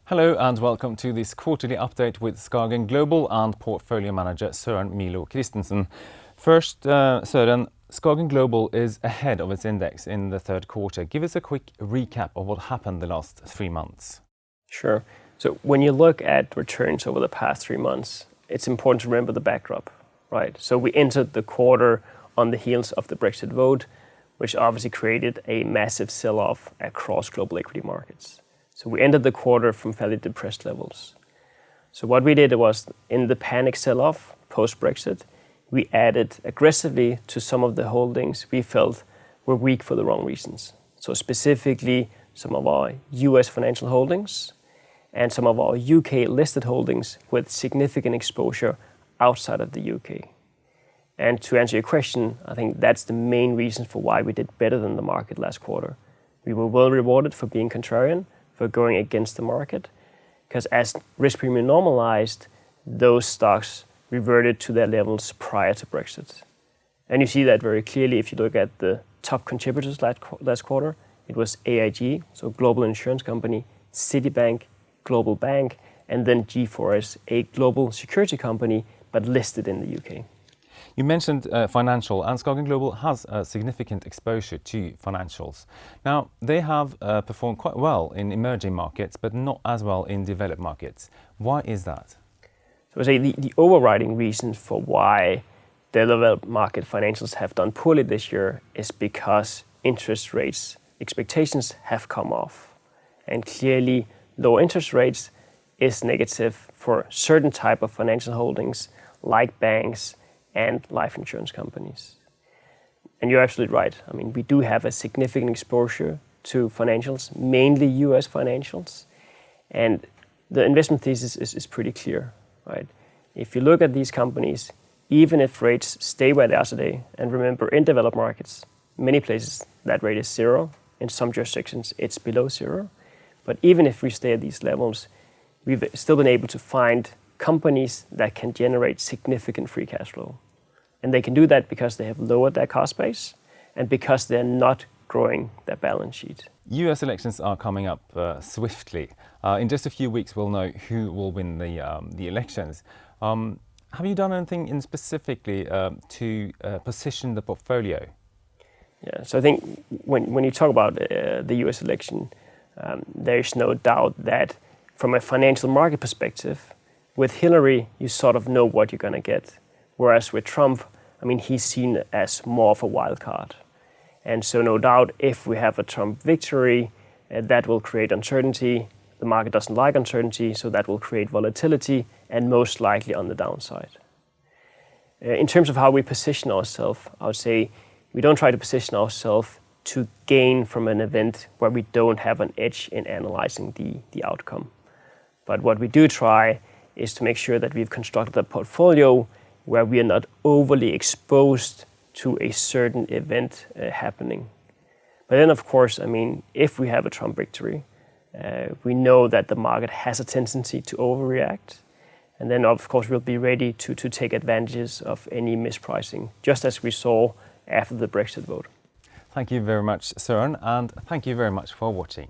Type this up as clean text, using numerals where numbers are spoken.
Hello and welcome to this quarterly update with SKAGEN Global and Portfolio Manager Søren Milo Christensen. First, Søren, SKAGEN Global is ahead of its index in the third quarter. Give us a quick recap of what happened the last 3 months. Sure. So when you look at returns over the past 3 months, it's important to remember the backdrop, right? So we entered the quarter on the heels of the Brexit vote, which obviously created a massive sell-off across global equity markets. So we ended the quarter from fairly depressed levels. So what we did was, in the panic sell-off post-Brexit, we added aggressively to some of the holdings we felt were weak for the wrong reasons. So specifically, some of our US financial holdings and some of our UK listed holdings with significant exposure outside of the UK. And to answer your question, I think that's the main reason for why we did better than the market last quarter. We were well rewarded for being contrarian, for going against the market, because as risk premium normalized, those stocks reverted to their levels prior to Brexit. And you see that very clearly if you look at the top contributors last quarter. It was AIG, so global insurance company, Citibank, global bank, and then G4S, a global security company, but listed in the UK. You mentioned financial, and SKAGEN Global has a significant exposure to financials. Now, they have performed quite well in emerging markets, but not as well in developed markets. Why is that? So I say the overriding reason for why the developed market financials have done poorly this year is because interest rates expectations have come off. And clearly, low interest rates is negative for certain type of financial holdings like banks and life insurance companies. And you're absolutely right. I mean, we do have a significant exposure to financials, mainly US financials. And the investment thesis is pretty clear, right? If you look at these companies, even if rates stay where they are today, and remember, in developed markets, many places that rate is zero. In some jurisdictions, it's below zero. But even if we stay at these levels, we've still been able to find companies that can generate significant free cash flow. And they can do that because they have lowered their cost base and because they're not growing their balance sheet. US elections are coming up swiftly. In just a few weeks, we'll know who will win the elections. Have you done anything in specifically to position the portfolio? Yeah, so I think when you talk about the US election, there is no doubt that from a financial market perspective, with Hillary, you sort of know what you're going to get. Whereas with Trump, I mean, he's seen as more of a wild card. And so no doubt, if we have a Trump victory, that will create uncertainty. The market doesn't like uncertainty, so that will create volatility and most likely on the downside. In terms of how we position ourselves, I would say we don't try to position ourselves to gain from an event where we don't have an edge in analyzing the outcome. But what we do try is to make sure that we've constructed a portfolio where we are not overly exposed to a certain event happening. But then, of course, I mean, if we have a Trump victory, we know that the market has a tendency to overreact. And then, of course, we'll be ready to take advantages of any mispricing, just as we saw after the Brexit vote. Thank you very much, Søren, and thank you very much for watching.